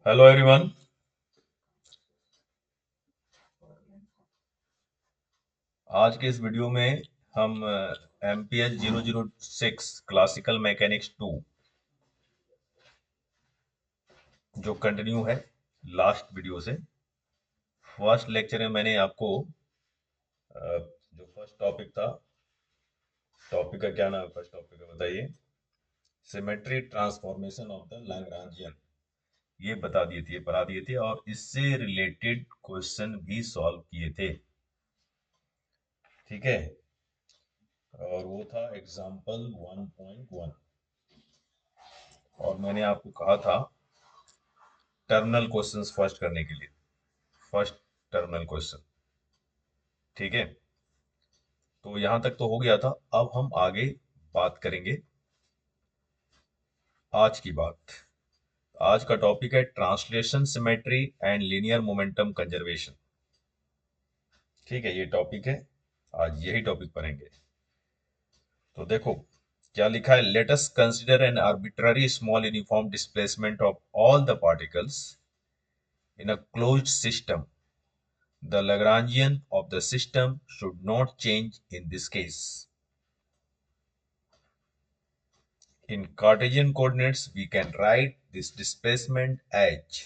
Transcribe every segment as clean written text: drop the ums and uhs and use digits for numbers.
Hello everyone. आज के इस वीडियो में हम MPH 006 क्लासिकल मैकेनिक्स 2 जो कंटिन्यू है लास्ट वीडियो से। फर्स्ट लेक्चर में मैंने आपको जो फर्स्ट टॉपिक था, टॉपिक का क्या नाम है, फर्स्ट टॉपिक का बताइए। Symmetry transformation of the Lagrangian, ये बता दिए थे, पढ़ा दिए थे, और इससे रिलेटेड क्वेश्चन भी सॉल्व किए थे। ठीक है, और वो था एग्जाम्पल 1.1। और मैंने आपको कहा था टर्मिनल क्वेश्चंस फर्स्ट करने के लिए, फर्स्ट टर्मिनल क्वेश्चन। ठीक है, तो यहां तक तो हो गया था। अब हम आगे बात करेंगे आज की बात। आज का टॉपिक है translation symmetry and linear momentum conservation. ठीक है, ये टॉपिक है, आज यही टॉपिक पढ़ेंगे। तो देखो क्या लिखा है। Let us consider N arbitrary small uniform displacement of all the particles in a closed system. The Lagrangian of the system should not change in this case. In Cartesian coordinates, we can write this displacement h.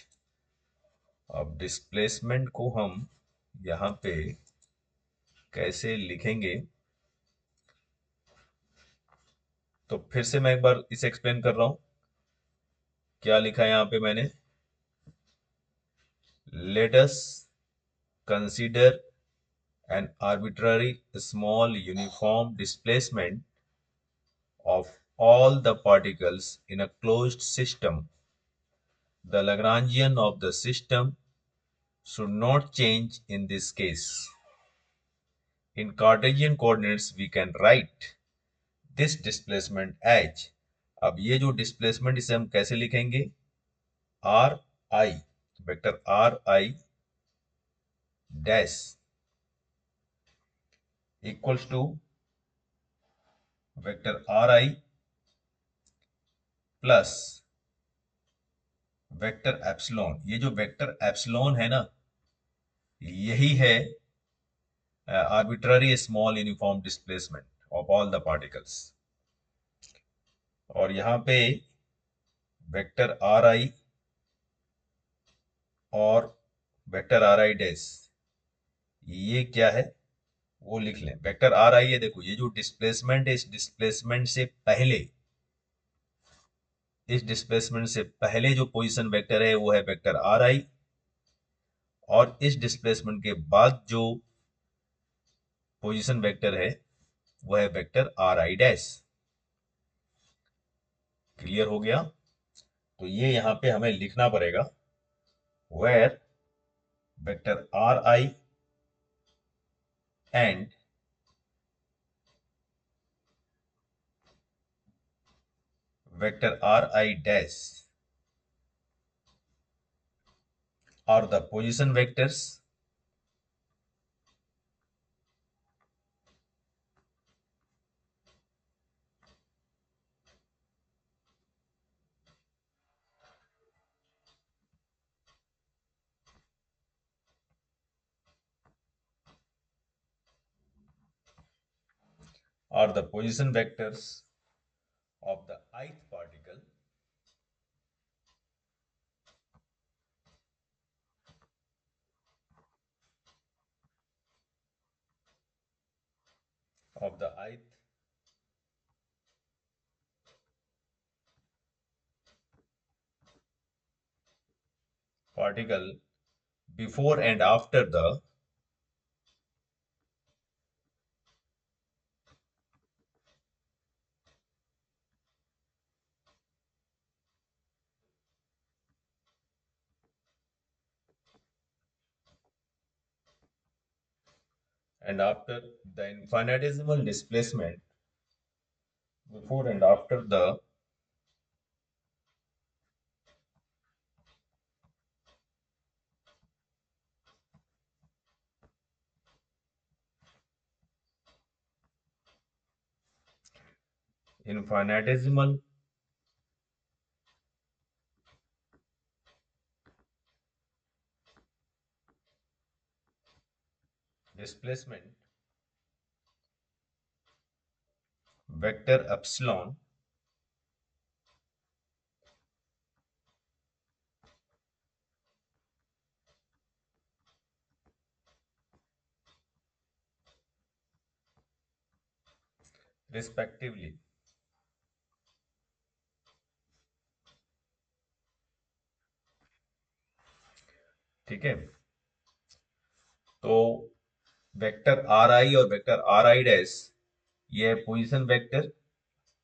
अब displacement को हम यहाँ पे कैसे लिखेंगे, तो फिर से मैं एक बार इसे एक्सप्लेन कर रहा हूं। क्या लिखा है यहाँ पे मैंने, let us consider an arbitrary small uniform displacement of all the particles in a closed system. The Lagrangian of the system should not change in this case. In Cartesian coordinates, we can write this displacement h. अब ये जो displacement, इसे हम कैसे लिखेंगे, R I, vector R I dash equals to vector R I plus vector epsilon. ये जो vector epsilon है ना, यही है arbitrary small uniform displacement of all the particles. और यहाँ पे वेक्टर आर आई और वेक्टर आर आई डैश, ये क्या है वो लिख लें। वेक्टर आर आई है, देखो ये जो डिस्प्लेसमेंट है, इस डिस्प्लेसमेंट से पहले जो पोजीशन वेक्टर है वो है वेक्टर आर आई, और इस डिस्प्लेसमेंट के बाद जो पोजीशन वेक्टर है वो है vector R I dash. Clear हो गया। तो ये यहाँ पे हमें लिखना पड़ेगा, where vector R I and vector R I dash are the position vectors are the position vectors of the ith particle of the ith particle before and after the infinitesimal displacement before and after the infinitesimal displacement vector epsilon respectively. ठीक है, तो vector R आई और vector R I dash, ये है position vector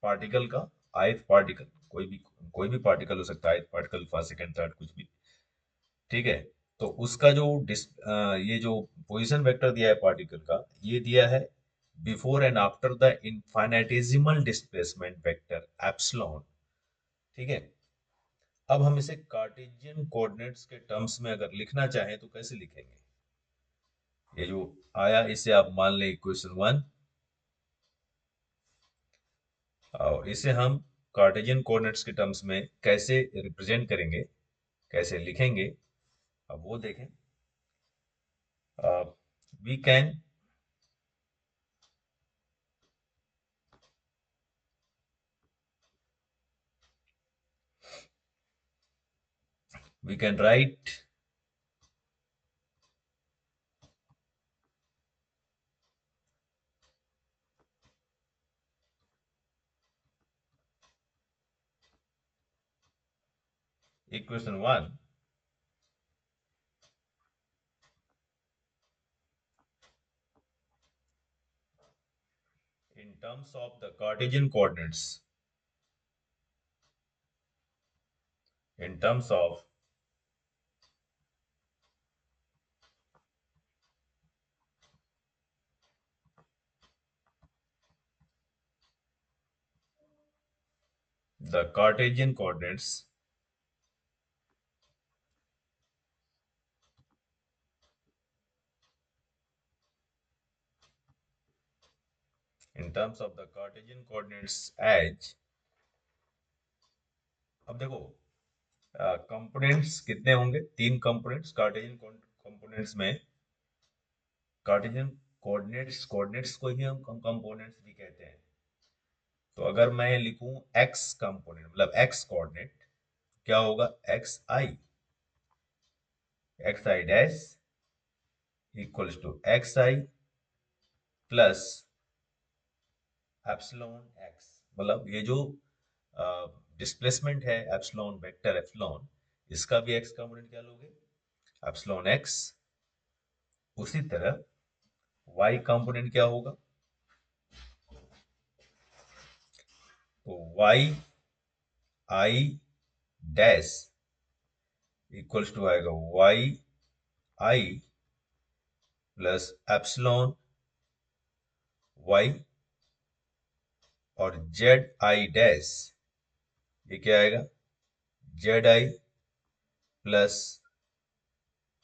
particle का, ith particle, कोई भी particle हो सकता है, ith particle, first second third कुछ भी। ठीक है, तो उसका जो ये जो पोजीशन वेक्टर दिया है पार्टिकल का, ये दिया है before and after the infinitesimal displacement vector epsilon. ठीक है, अब हम इसे कार्टेशियन कोऑर्डिनेट्स के टर्म्स में अगर लिखना चाहें तो कैसे लिखेंगे? ये जो आया इसे आप मान लें इक्वेशन 1, और इसे हम कार्टेशियन कोऑर्डिनेट्स के टर्म्स में कैसे रिप्रेजेंट करेंगे, कैसे लिखेंगे, अब वो देखें। We can we can write equation 1 in terms of the Cartesian coordinates, in terms of the Cartesian coordinates, in terms of the Cartesian coordinates as, अब देखो कंपोनेंट्स कितने होंगे, तीन कंपोनेंट्स कार्टेशियन कंपोनेंट्स में। कार्टेशियन कोऑर्डिनेट्स, कोऑर्डिनेट्स को ही हम components भी कहते हैं। तो अगर मैं लिखूं एक्स कंपोनेंट मतलब एक्स कोऑर्डिनेट, क्या होगा? X I dash equals to X I plus epsilon X. मतलब ये जो डिस्प्लेसमेंट है एप्सिलॉन, वेक्टर एप्सिलॉन, इसका भी एक्स कंपोनेंट क्या लोगे? Epsilon X. उसी तरह वाई कंपोनेंट क्या होगा? तो Y I dash equals to आएगा Y I plus epsilon Y, और जेड आई डैश ये क्या आएगा? Z I plus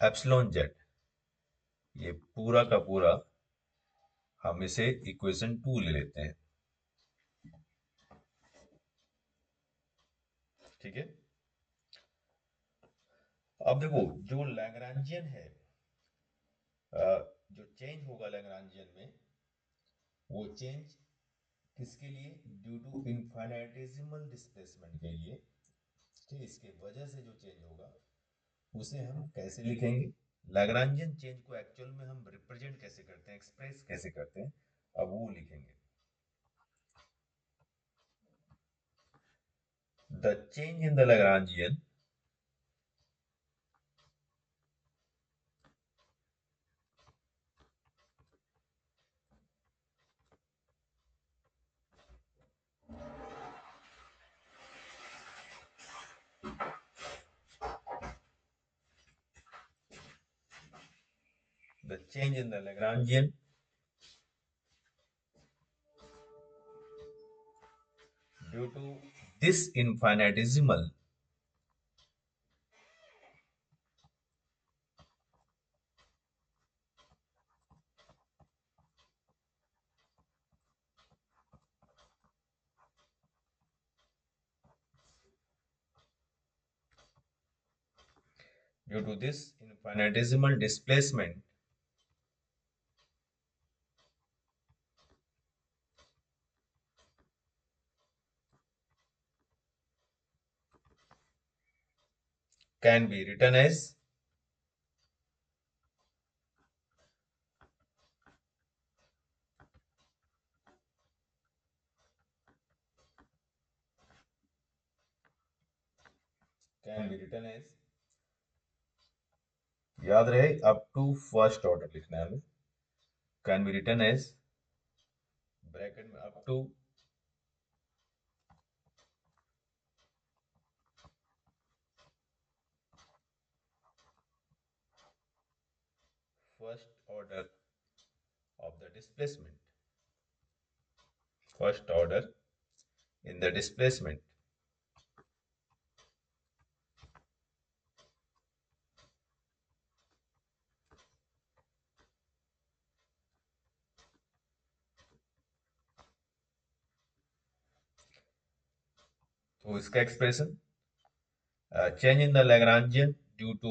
epsilon Z. ये पूरा का पूरा हम इसे इक्वेशन 2 ले लेते हैं। ठीक है, अब देखो जो लैग्रांजियन है, जो चेंज होगा लैग्रांजियन में, वो चेंज किसके लिए? ड्यू टू इनफाइनाइटेसिमल डिस्प्लेसमेंट के लिए। ठीक, इसके वजह से जो चेंज होगा उसे हम कैसे लिखेंगे? लैग्रांजियन चेंज को एक्चुअल में हम रिप्रेजेंट कैसे करते हैं, एक्सप्रेस कैसे करते हैं, अब वो लिखेंगे। The change in the Lagrangian the change in the Lagrangian due to this infinitesimal due to this infinitesimal displacement can be written as can be written as याद रहे अप टू फर्स्ट ऑर्डर लिखना है हमें can be written as bracket में up to first order of the displacement first order in the displacement तो इसका expression change in the Lagrangian due to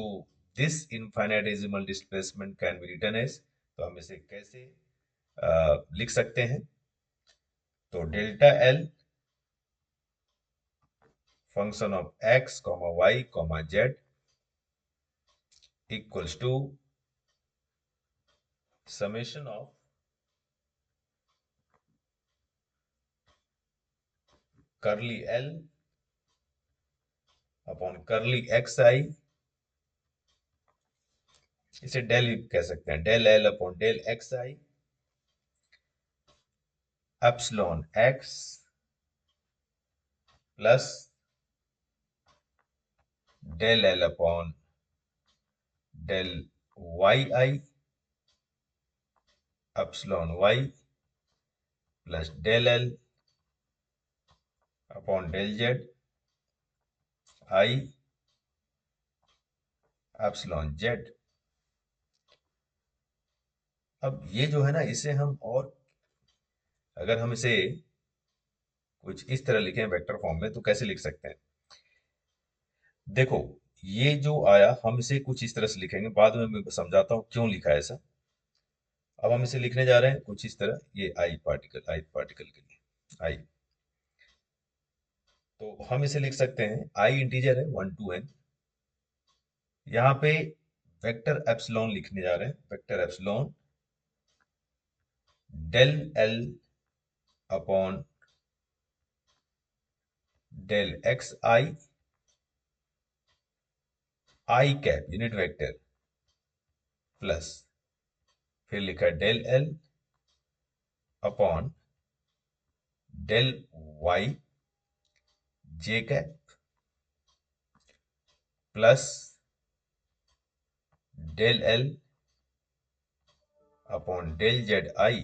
this infinitesimal displacement can be written as तो हम इसे कैसे लिख सकते हैं तो delta L function of X comma Y comma Z equals to summation of curly L upon curly X I इसे del कह सकते हैं del L upon del X I epsilon X plus del L upon del Y I epsilon Y plus del L upon del Z I epsilon Z. अब ये जो है ना इसे हम और अगर हम इसे कुछ इस तरह लिखें वेक्टर फॉर्म में तो कैसे लिख सकते हैं देखो ये जो आया हम इसे कुछ इस तरह से लिखेंगे बाद में मैं समझाता हूँ क्यों लिखा है ऐसा। अब हम इसे लिखने जा रहे हैं कुछ इस तरह ये आई पार्टिकल के लिए आई तो हम इसे लिख सकते हैं आई इंटीजर है 1 to n यहाँ पे वेक्टर एप्सिलॉन लिखने जा रहे हैं vector epsilon del L upon del X I cap unit vector plus फिर लिखा del L upon del Y J cap plus del L upon del Z I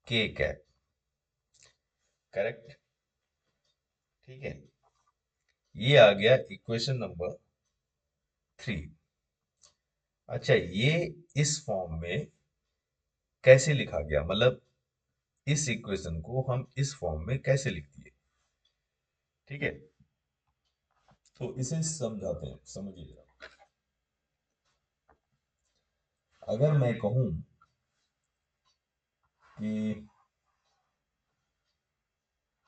K cap correct ठीक है ये आ गया इक्वेशन नंबर 3। अच्छा ये इस फॉर्म में कैसे लिखा गया मतलब इस इक्वेशन को हम इस फॉर्म में कैसे लिख दिए ठीक है तो इसे समझाते हैं समझिए अगर मैं कहूं कि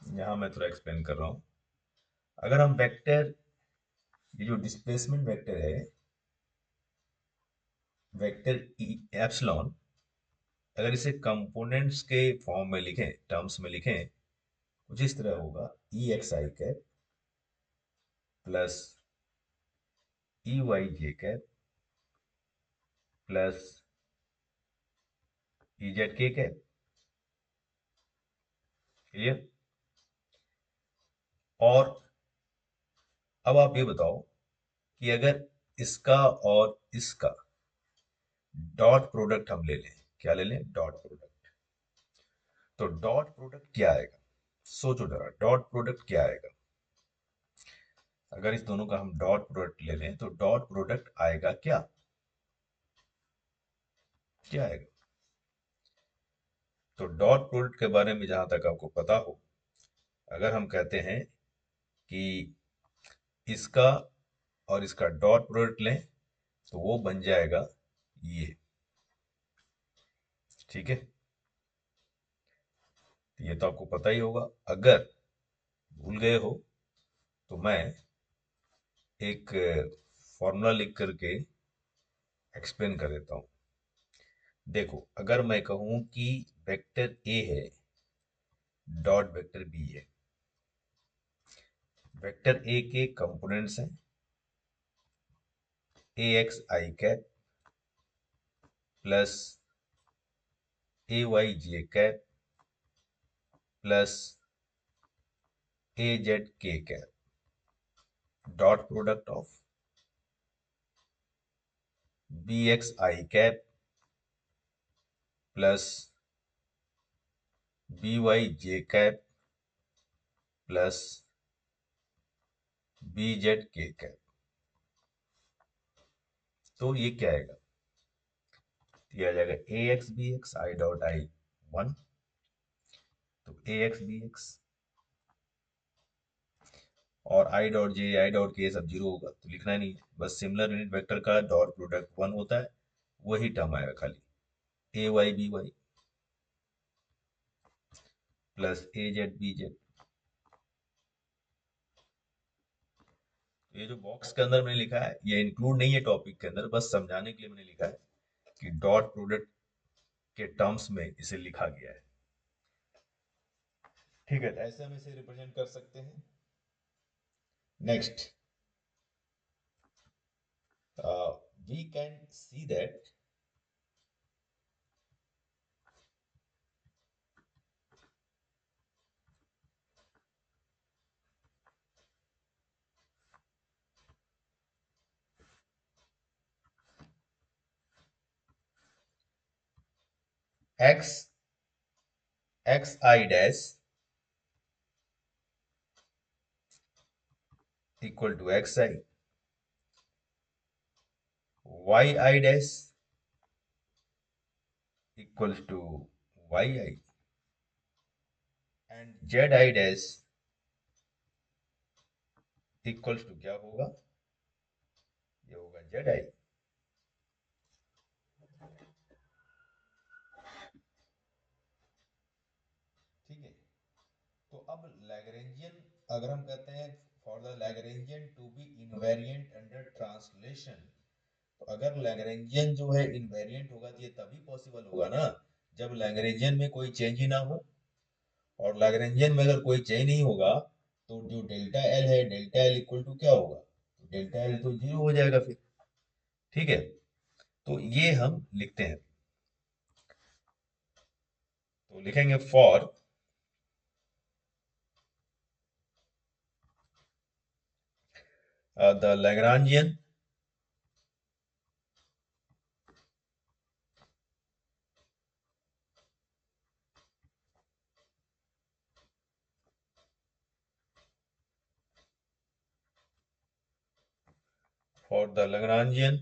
यहां मैं थोड़ा एक्सप्लेन कर रहा हूं अगर हम वेक्टर ये जो डिस्प्लेसमेंट वेक्टर है वेक्टर एप्सिलॉन अगर इसे कंपोनेंट्स के फॉर्म में लिखें टर्म्स में लिखें कुछ इस तरह होगा ई x I cap plus E Y J cap plus E Z K cap clear. और अब आप ये बताओ कि अगर इसका और इसका डॉट प्रोडक्ट हम ले लें क्या ले लें डॉट प्रोडक्ट तो डॉट प्रोडक्ट क्या आएगा सोचो जरा डॉट प्रोडक्ट क्या आएगा अगर इस दोनों का हम डॉट प्रोडक्ट ले लें तो डॉट प्रोडक्ट आएगा क्या क्या आएगा तो डॉट प्रोडक्ट के बारे में जहां तक आपको पता हो अगर हम कहते हैं कि इसका और इसका डॉट प्रोडक्ट लें तो वो बन जाएगा ये ठीक है ये तो आपको पता ही होगा अगर भूल गए हो तो मैं एक फॉर्मूला लिख करके एक्सप्लेन कर देता हूँ। देखो, अगर मैं कहूँ कि वेक्टर ए है डॉट वेक्टर बी है, वेक्टर ए के कंपोनेंट्स हैं A X I cap plus A Y J cap plus A Z K cap, dot product of B X I cap plus B Y J cap plus B Z K cap. तो ये क्या आएगा? ये आ जाएगा A X B X I dot I one, तो A X B x और आई dot जे आई dot के सब जीरो होगा तो लिखना नहीं है, बस सिमिलर यूनिट वेक्टर का डॉट प्रोडक्ट वन होता है, वही टर्म आएगा खाली ए Y B Y plus A Z B Z. ये जो बॉक्स के अंदर मैंने लिखा है ये इंक्लूड नहीं है टॉपिक के अंदर, बस समझाने के लिए मैंने लिखा है कि डॉट प्रोडक्ट के टर्म्स में इसे लिखा गया है। ठीक है, तो ऐसे हम इसे रिप्रेजेंट कर सकते हैं। Next, we can see that x xi dash equal to xi, yi dash equals to yi and zi dash equals to क्या होगा? ये होगा zi। ठीक है, तो अब लैग्रेंजियन अगर हम कहते हैं for the Lagrangian to be invariant under translation, तो अगर लैग्रेंजियन जो है इनवेरिएंट होगा तो ये तभी पॉसिबल होगा ना जब लैग्रेंजियन में कोई चेंज ही ना हो, और लैग्रेंजियन में अगर कोई चेंज नहीं होगा तो जो डेल्टा एल है डेल्टा एल इक्वल टू क्या होगा? तो डेल्टा एल तो जीरो हो जाएगा फिर। ठीक है, तो ये हम लिखते हैं, तो लिखेंगे for the Lagrangian for the Lagrangian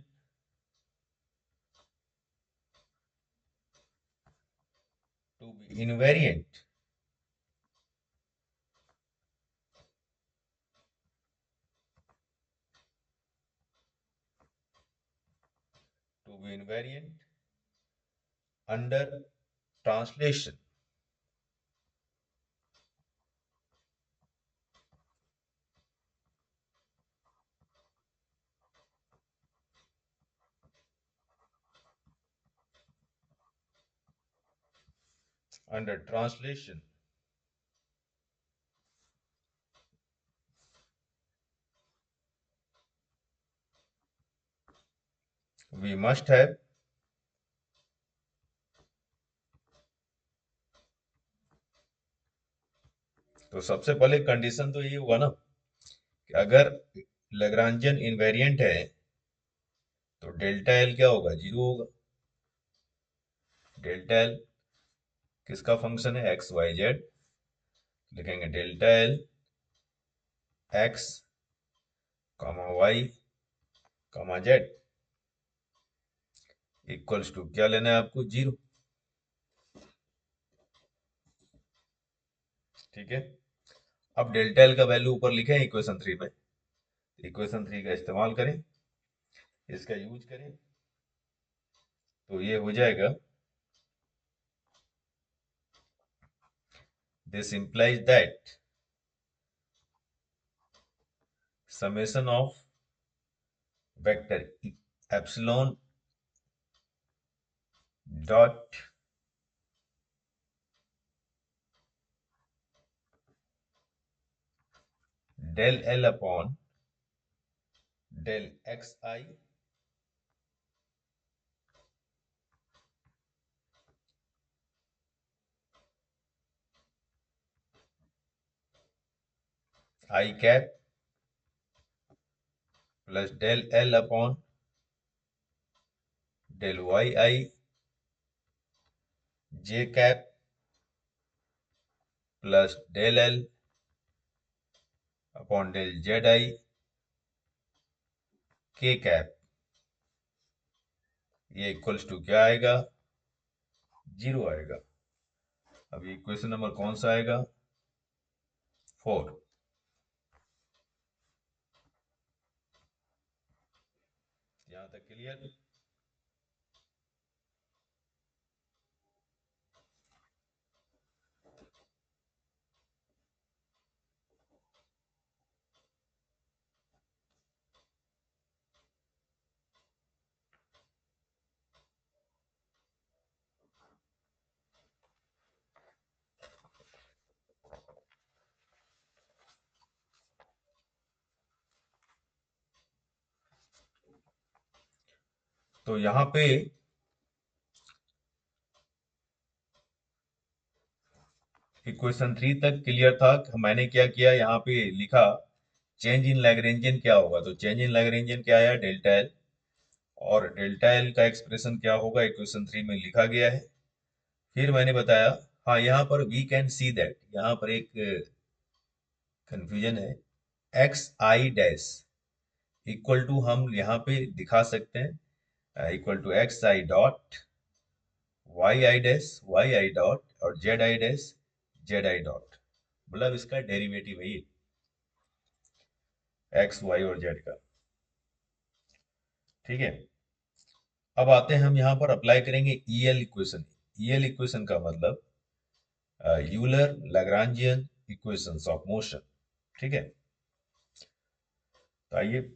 to be invariant to be invariant under translation, under translation we must have तो सबसे पहले कंडीशन तो ये होगा ना कि अगर लैग्रांजियन इनवेरिएंट है तो डेल्टा एल क्या होगा? जीरो होगा। डेल्टा एल किसका फंक्शन है? एक्स वाई जेड, लिखेंगे delta L X comma Y comma Z equals to क्या लेना है आपको? जीरो। ठीक है, अब डेल्टा एल का वैल्यू ऊपर लिखे हैं इक्वेशन थ्री में, इक्वेशन थ्री का इस्तेमाल करें, इसका यूज करें, तो ये हो जाएगा this implies that summation of vector epsilon dot del L upon del X I cap plus del L upon del Y I J cap plus del L upon del Z I K cap, ये equals to क्या आएगा? 0 आएगा। अब ये question number कौन सा आएगा? 4। यहां तक क्लियर? तो यहाँ पे इक्वेशन 3 तक क्लियर था। मैंने क्या किया, यहाँ पे लिखा चेंज इन लैग्रेंजियन क्या होगा। तो चेंज इन लैग्रेंजियन क्या आया? Delta L. और डेल्टा एल का एक्सप्रेशन क्या होगा इक्वेशन 3 में लिखा गया है। फिर मैंने बताया, हाँ यहाँ पर वी कैन सी दैट, यहाँ पर एक कंफ्यूजन है। X I dash equal to हम यहाँ पे दिखा सकते हैं equal to X I dot Y I dot और Z I dash Z I dot. मतलब इसका डेरिवेटिव है ये, एक्स वाई और जेड का। ठीक है। अब आते हैं हम यहाँ पर अप्लाई करेंगे ईएल इक्वेशन। ईएल इक्वेशन का मतलब Euler Lagrangian equations of motion. ठीक है। तो आइए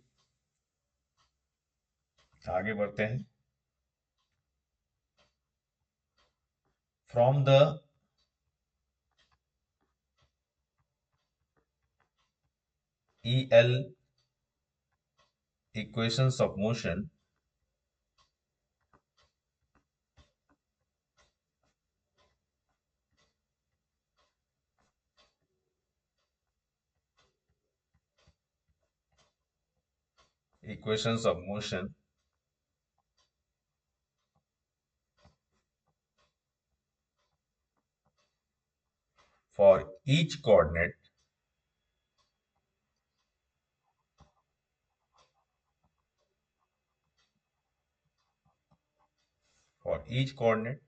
आगे बढ़ते हैं। From the EL equations of motion, equations of motion for each coordinate for each coordinate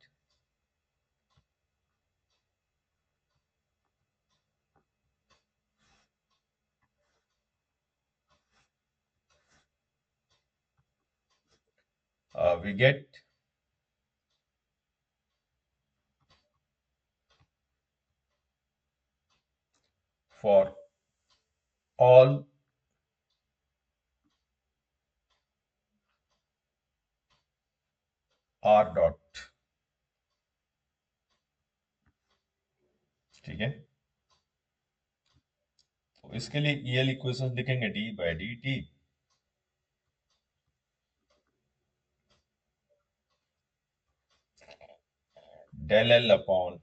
we get for all r dot। ठीक है। तो इसके लिए ईएल इक्वेशंस लिखेंगे D by D T del L upon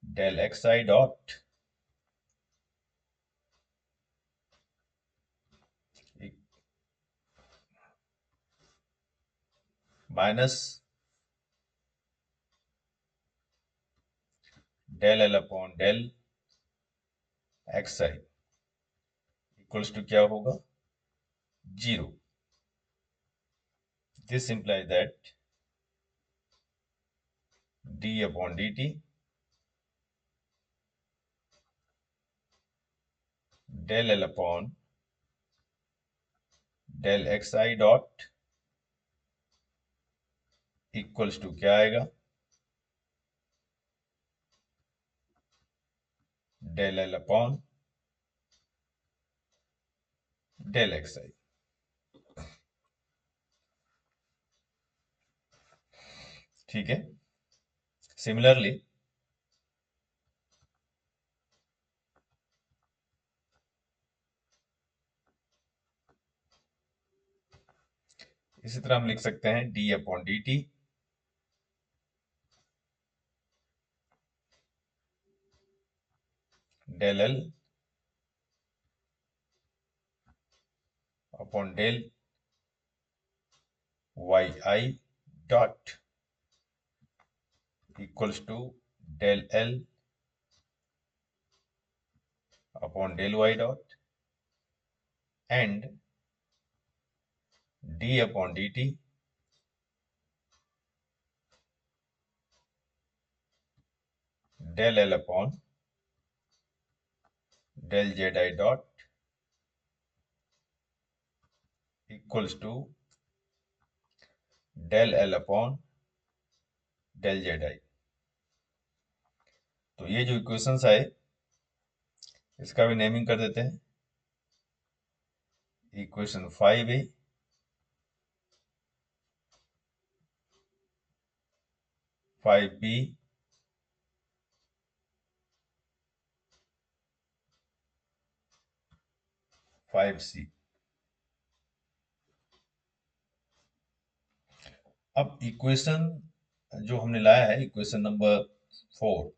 del X I dot minus del L upon del X I equals to क्या होगा? 0। This implies that D upon D T del L upon del X I dot equals to क्या आएगा? Del L upon del X I. ठीक है। Similarly इसी तरह हम लिख सकते हैं D upon D T del L upon del Y I dot equals to del L upon del Y dot and D upon D T del L upon del Z I dot equals to del L upon del Z I. तो ये जो equations आए इसका भी naming कर देते हैं। Equation 5A, 5B, 5C। अब इक्वेशन जो हमने लाया है इक्वेशन नंबर 4,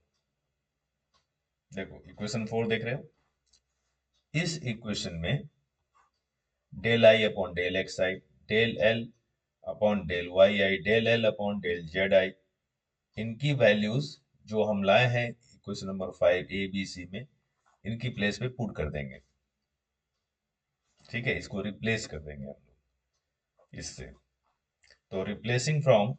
देखो इक्वेशन 4 देख रहे हो। इस इक्वेशन में del I upon del X I, del L upon del Y I, del L upon del Z I, इनकी वैल्यूज जो हम लाए हैं equation number 5 A B C में, इनकी प्लेस पे पुट कर देंगे। ठीक है, इसको रिप्लेस कर देंगे हम लोग इससे। तो replacing from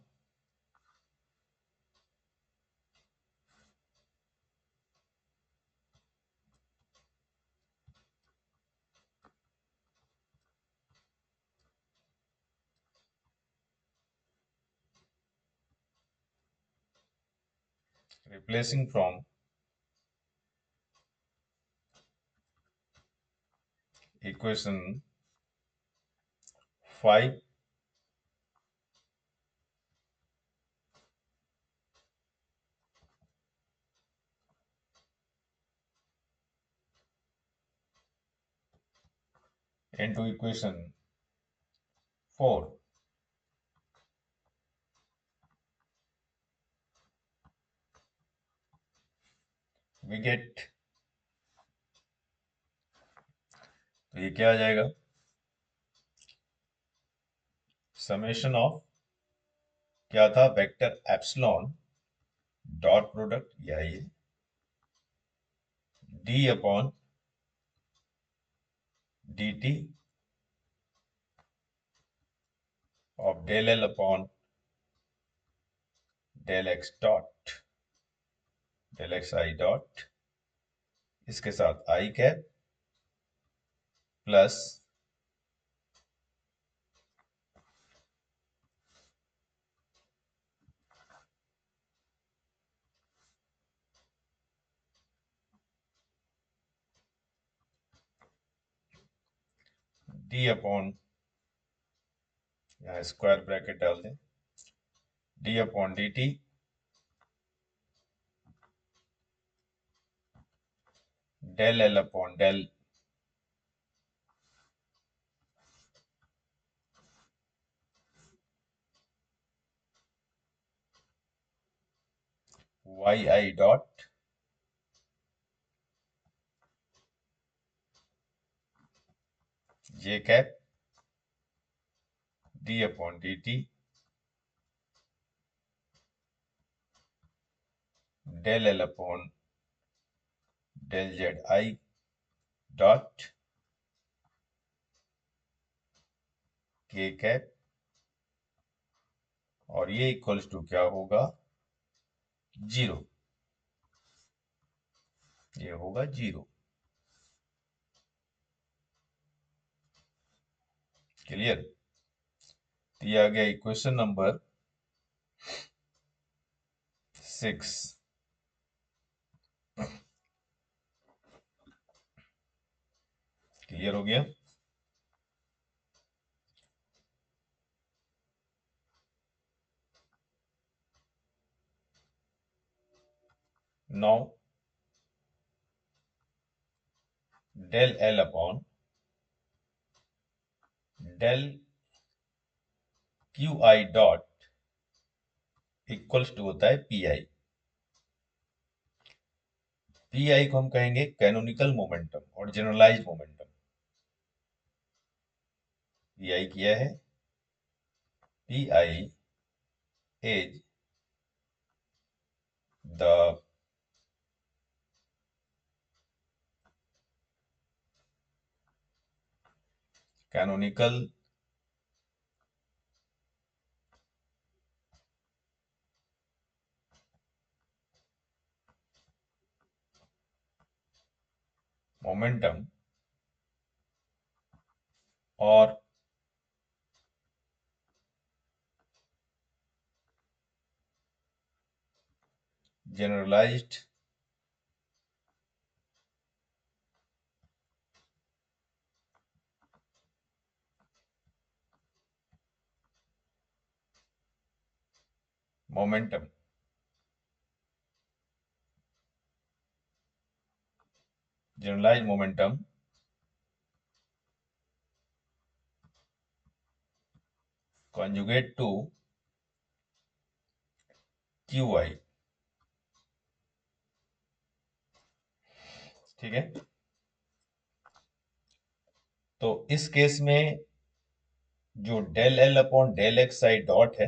replacing from equation 5 into equation 4, we get, तो ये क्या आ जाएगा, समेशन ऑफ क्या था, वेक्टर एप्सिलॉन डॉट प्रोडक्ट या ये D upon D T of del L upon del X dot del X I dot, इसके साथ I cap plus D upon, यहाँ स्क्वायर ब्रैकेट डाल दें, D upon D T del L upon del Y I dot J cap D upon D T del L upon del Z I dot K cap, और ये equals to क्या होगा, 0। ये होगा 0। Clear. तो ये आ गया इक्वेशन नंबर 6। क्लियर हो गया। Now del L upon del Q I dot equals to होता है पी आई। पी आई को हम कहेंगे कैनोनिकल मोमेंटम और जनरलाइज्ड मोमेंटम। पी आई किया है, P I is the canonical momentum और generalized momentum generalized momentum conjugate to qi। ठीक है, तो इस केस में जो del L upon del X I dot है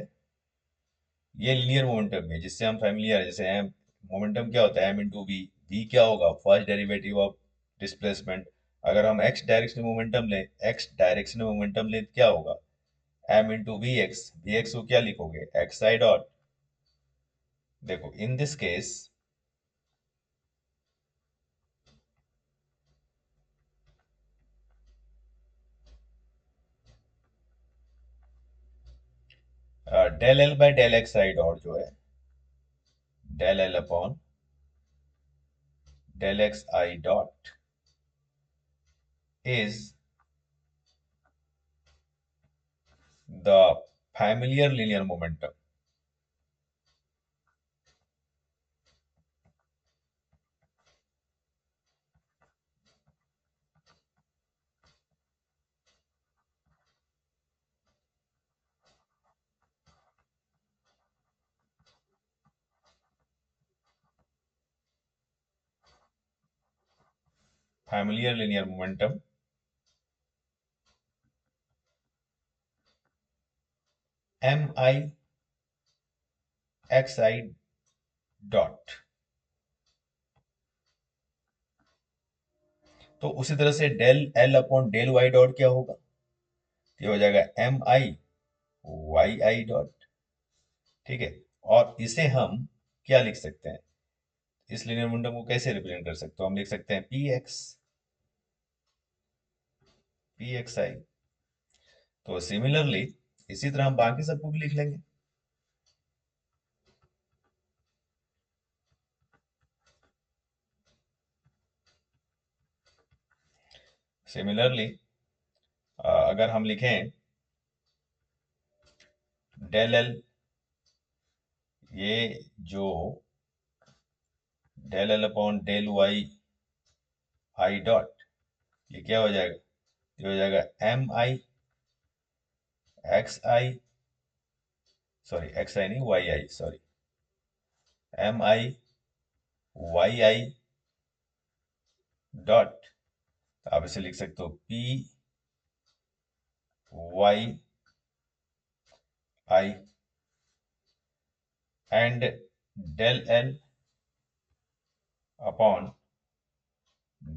ये लीनियर मोमेंटम है जिससे हम फैमिलियर है। जैसे एम मोमेंटम क्या होता है, एम इंटू वी। वी क्या होगा, फर्स्ट डेरिवेटिव ऑफ डिस्प्लेसमेंट। अगर हम एक्स डायरेक्शन मोमेंटम लें, एक्स डायरेक्शन मोमेंटम लें तो क्या होगा, M into V X. V X को क्या लिखोगे, एक्स आई डॉट। देखो in this case del L by del X I dot जो है del L upon del X I dot is the familiar linear momentum। familiar linear momentum mi xi डॉट। तो उसी तरह से del L upon del Y dot क्या होगा, ये हो जाएगा M I Y I dot. ठीक है, और इसे हम क्या लिख सकते हैं, इस लिनियर मोमेंटम को कैसे रिप्रेजेंट कर सकते हो, हम लिख सकते हैं पी एक्स आई। तो सिमिलरली इसी तरह हम बाकी सबको भी लिख लेंगे। सिमिलरली अगर हम लिखें डेल एल, ये जो del L upon del Y I dot, ये क्या हो जाएगा, ये हो जाएगा M I X I, sorry X I नहीं Y I, sorry M I Y I dot. आप इसे लिख सकते हो P Y I and del L upon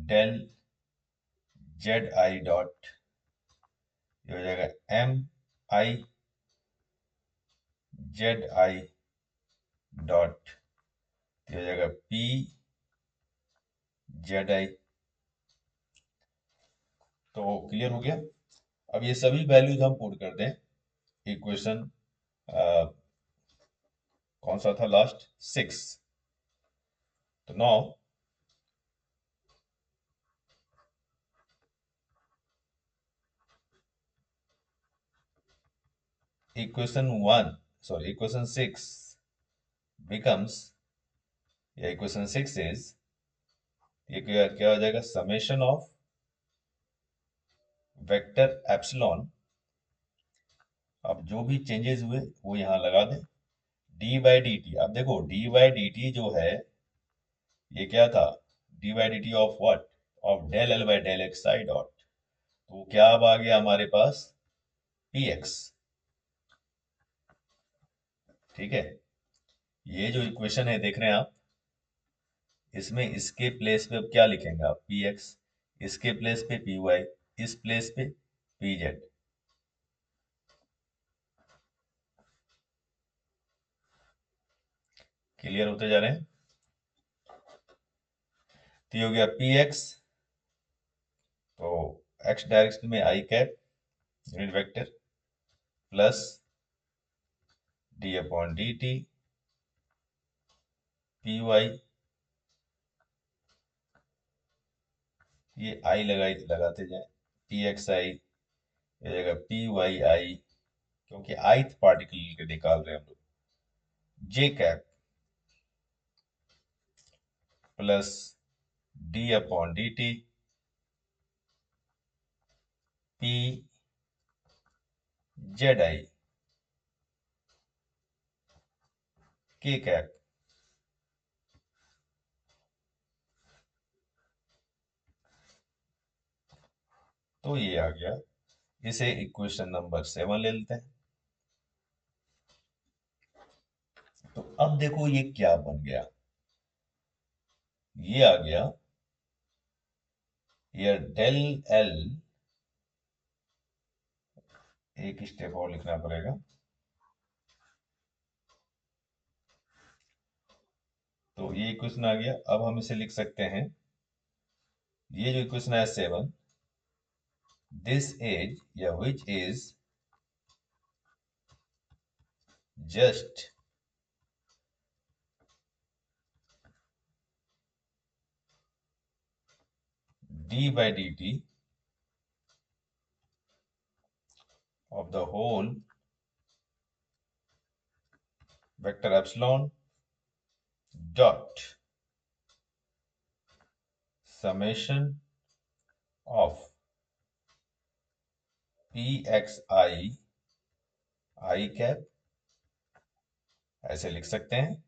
del Z I dot, ये हो जाएगा M I Z I dot, ये हो जाएगा पी जेड आई। तो क्लियर हो गया। अब ये सभी वैल्यूज हम पुट कर दें इक्वेशन, कौन सा था लास्ट, 6। तो now equation 1, sorry equation 6 becomes या इक्वेशन 6 इज, ये क्या क्या हो जाएगा, समेशन ऑफ वेक्टर एप्सिलॉन, अब जो भी चेंजेस हुए वो यहाँ लगा दें, डी बाई डी टी। अब देखो डी बाई डी टी जो है ये क्या था, D by D T of what, of del L by del X I dot, तो क्या अब आ गया हमारे पास, पी एक्स। ठीक है, ये जो इक्वेशन है देख रहे हैं आप, इसमें इसके प्लेस पे अब क्या लिखेंगे आप, पी एक्स, इसके प्लेस पे पी वाई, इस प्लेस पे पी जेड। क्लियर होते जा रहे हैं। तो ये हो गया पी एक्स, तो एक्स डायरेक्शन में I cap unit vector plus D upon D T P Y, ये आई लगाते जाए, पी एक्स आई, ये जगह पी वाई आई, क्योंकि आईथ पार्टिकल के निकाल रहे हैं हम लोग, J cap plus D upon D T P Z I K cap. तो ये आ गया, इसे इक्वेशन नंबर 7 ले लेते हैं। तो अब देखो ये क्या बन गया, ये आ गया, ये डेल एल, एक स्टेप और लिखना पड़ेगा, तो ये इक्वेशन आ गया। अब हम इसे लिख सकते हैं, ये जो इक्वेशन है 7, दिस इज या which is just D by D T of the whole vector epsilon dot summation of pxi I cap, ऐसे लिख सकते हैं,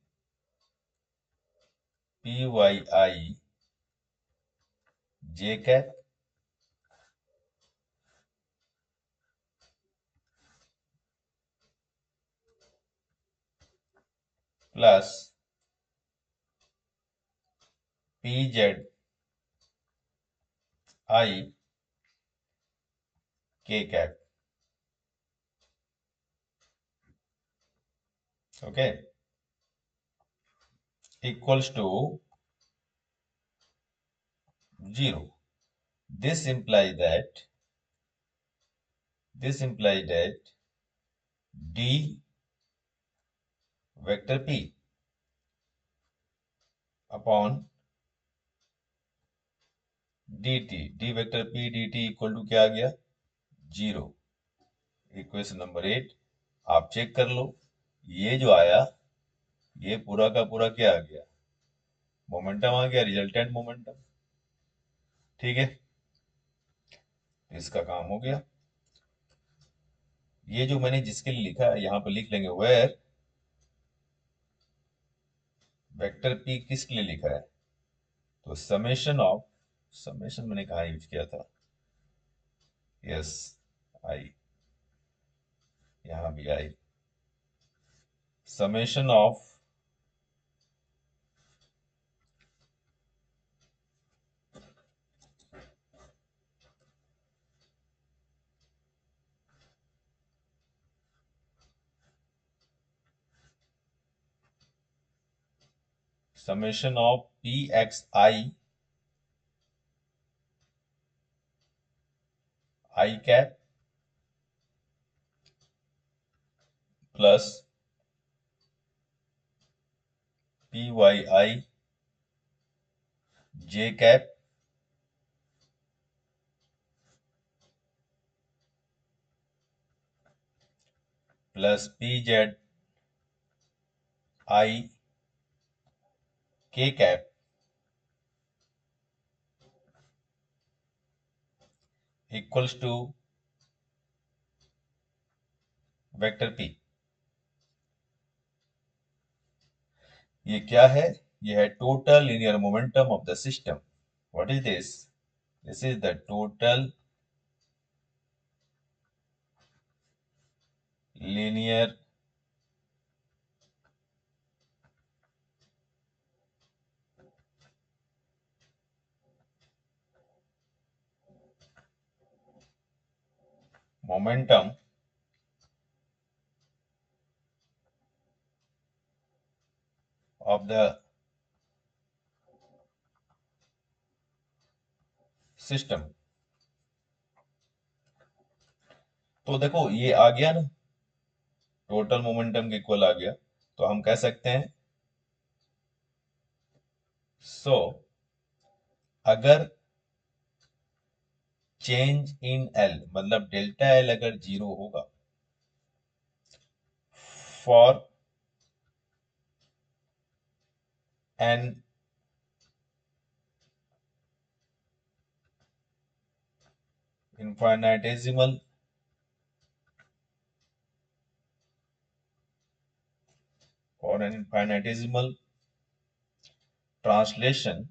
pyi j cap plus pz I k cap. Okay, equals to 0। this implies that this implies that d vector p upon dt, d vector p dt equal to क्या आ गया, 0। Equation number 8 आप check कर लो, ये जो आया ये पूरा का पूरा क्या आ गया, मोमेंटम आ गया, रिजल्टेंट मोमेंटम। ठीक है, तो इसका काम हो गया। ये जो मैंने जिसके लिए लिखा है यहाँ पे लिख लेंगे, वेयर वेक्टर पी किसके लिए लिखा है, तो समेशन ऑफ, समेशन मैंने कहा यूज किया था, यस आई, यहाँ भी I, summation of summation of P X I cap plus P Y I J cap plus P Z I k cap equals to vector p। ये क्या है? ये है total linear momentum of the system. What is this? This is the total linear momentum of the system. तो देखो ये आ गया ना, टोटल मोमेंटम के इक्वल आ गया। तो हम कह सकते हैं सो अगर चेंज इन एल मतलब डेल्टा एल अगर जीरो होगा for an infinitesimal or an infinitesimal translation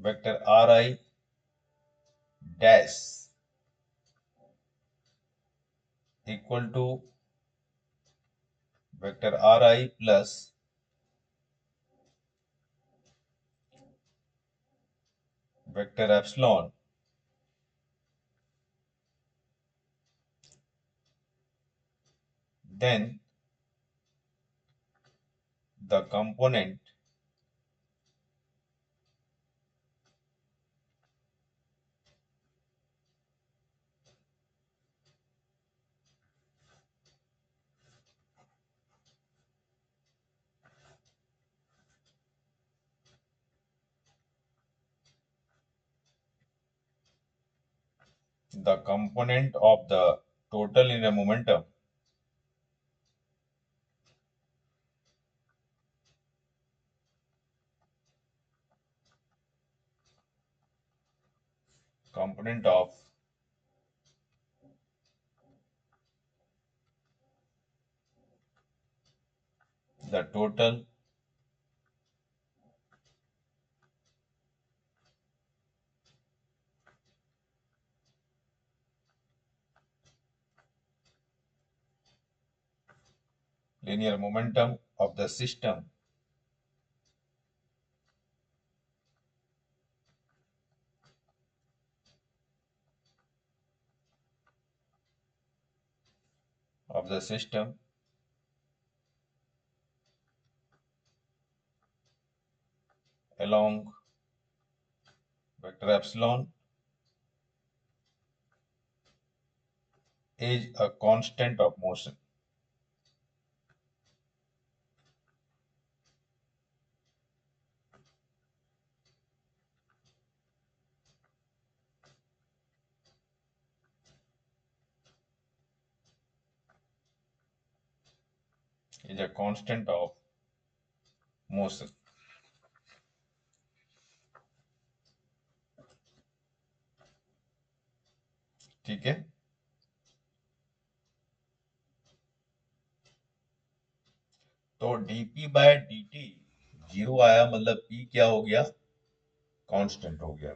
vector ri dash equal to vector ri plus vector epsilon then the component of the total linear momentum component of the total linear momentum of the system of the system along vector epsilon is a constant of motion। is a constant of motion। ठीक है। तो dp bye dt zero आया मतलब p क्या हो गया? Constant हो गया।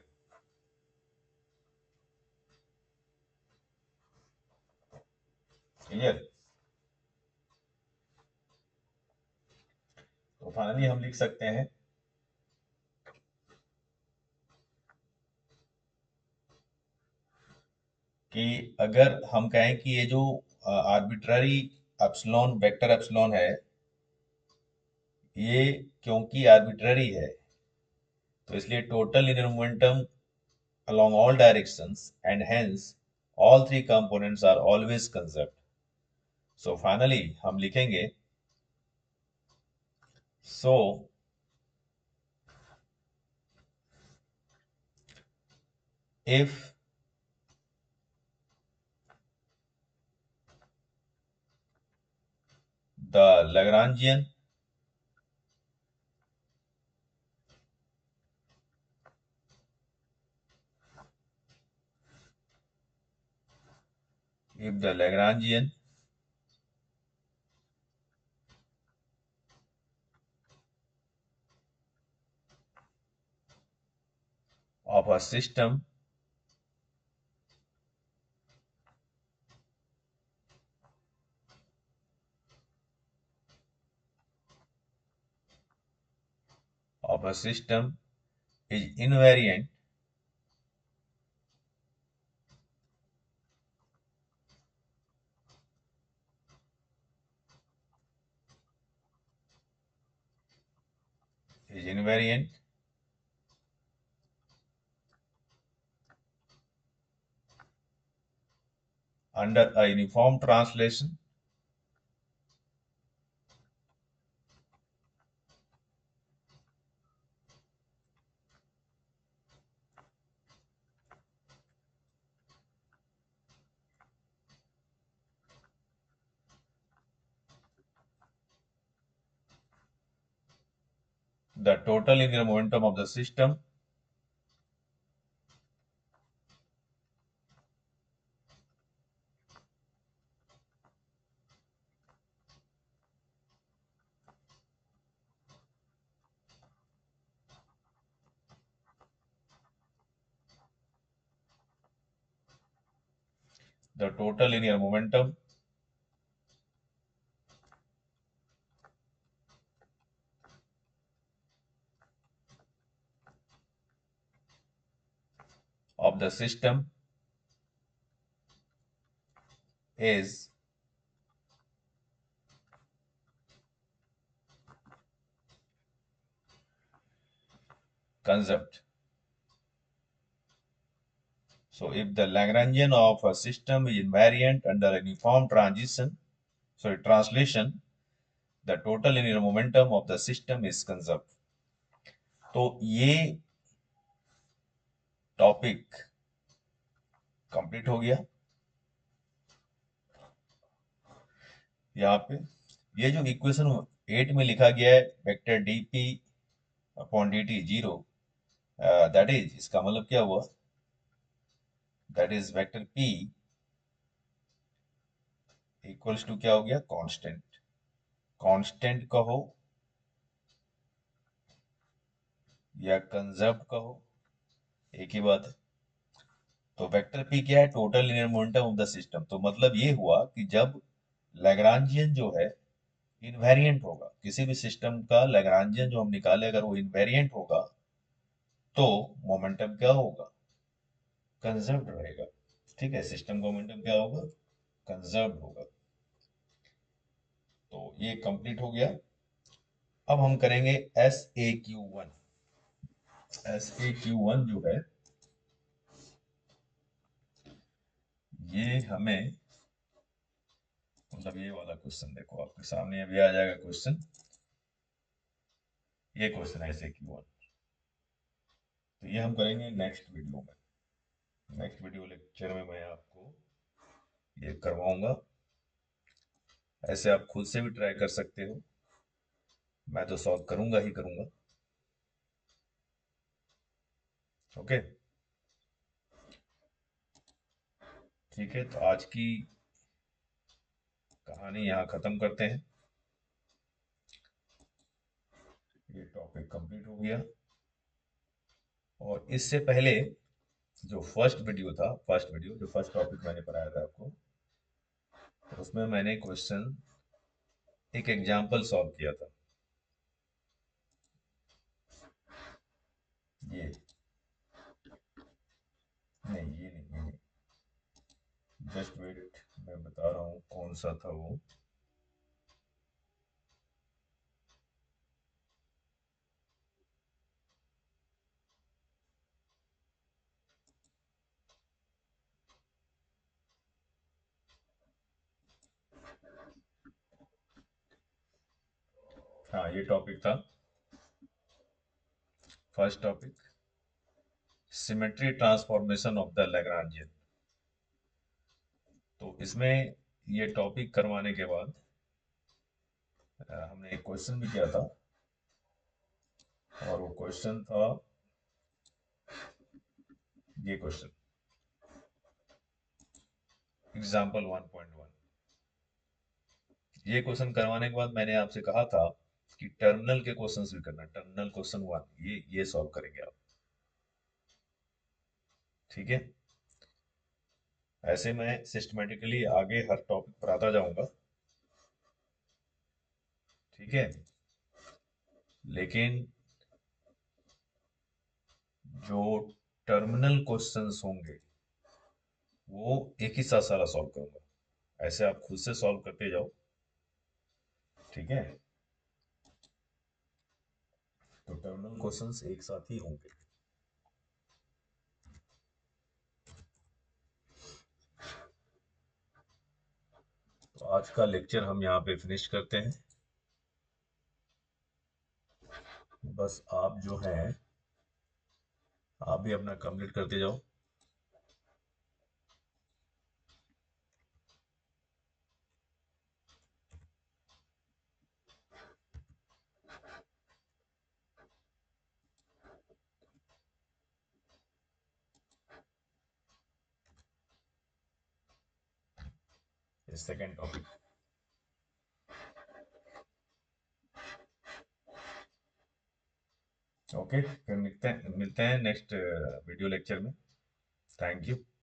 क्लियर? तो फाइनली हम लिख सकते हैं कि अगर हम कहें कि ये जो आर्बिट्ररी एप्सिलॉन वेक्टर एप्सिलॉन है, ये क्योंकि आर्बिट्ररी है तो इसलिए total linear momentum along all directions and hence all three components are always conserved। so finally हम लिखेंगे so if the Lagrangian if the Lagrangian of a system is invariant under a uniform translation the total linear momentum of the system the total linear momentum of the system is conserved. So if the Lagrangian of a system is invariant under a uniform translation, the total linear momentum of the system is conserved. तो ये topic complete हो गया। यहाँ पे ये जो equation 8 में लिखा गया है vector D P upon D T zero, that is, इसका मतलब क्या हुआ, that is vector P equals to क्या हो गया, कांस्टेंट। कांस्टेंट कहो या कंजर्व्ड कहो, एक ही बात है। तो वेक्टर पी क्या है, total linear momentum of the system. तो मतलब ये हुआ कि जब लैग्रांजियन जो है इनवेरिएंट होगा, किसी भी सिस्टम का लैग्रांजियन जो हम निकाले अगर वो इनवेरिएंट होगा तो मोमेंटम क्या होगा, कंजर्व्ड रहेगा। ठीक है, सिस्टम का मोमेंटम क्या होगा, कंजर्व्ड होगा। तो ये कंप्लीट हो गया। अब हम करेंगे SAQ1। SAQ1 जो है ये हमें, मतलब ये वाला क्वेश्चन देखो आपके सामने अभी आ जाएगा क्वेश्चन। ये क्वेश्चन है SAQ1। तो ये हम करेंगे नेक्स्ट वीडियो में। नेक्स्ट वीडियो लेक्चर में मैं आपको ये करवाऊंगा। ऐसे आप खुद से भी ट्राई कर सकते हो, मैं तो सॉल्व करूंगा ही करूंगा। ओके, ठीक है, तो आज की कहानी यहाँ खत्म करते हैं। ये टॉपिक कंप्लीट हो गया। और इससे पहले जो फर्स्ट टॉपिक मैंने पढ़ाया था आपको, तो उसमें मैंने क्वेश्चन एक एग्जाम्पल सॉल्व किया था। ये नहीं, ये नहीं, ये नहीं, जस्ट वेट, मैं बता रहा हूँ कौन सा था वो। हाँ, ये टॉपिक था first topic, symmetry transformation of the Lagrangian. तो इसमें ये टॉपिक करवाने के बाद हमने एक क्वेश्चन भी किया था, और वो क्वेश्चन था ये क्वेश्चन, एग्जाम्पल 1.1। ये क्वेश्चन करवाने के बाद मैंने आपसे कहा था कि टर्मिनल के क्वेश्चंस भी करना, टर्मिनल क्वेश्चन 1 ये सॉल्व करेंगे आप। ठीक है, ऐसे मैं सिस्टमेटिकली आगे हर टॉपिक पर आता जाऊंगा। ठीक है, लेकिन जो टर्मिनल क्वेश्चंस होंगे वो एक ही साथ सारा सॉल्व करूंगा, ऐसे आप खुद से सॉल्व करते जाओ। ठीक है, तो टर्मिनल क्वेश्चंस एक साथ ही होंगे। तो आज का लेक्चर हम यहाँ पे फिनिश करते हैं। बस आप जो है आप भी अपना कंप्लीट करते जाओ। Second topic. ओके, फिर मिलते हैं नेक्स्ट वीडियो लेक्चर में। Thank you.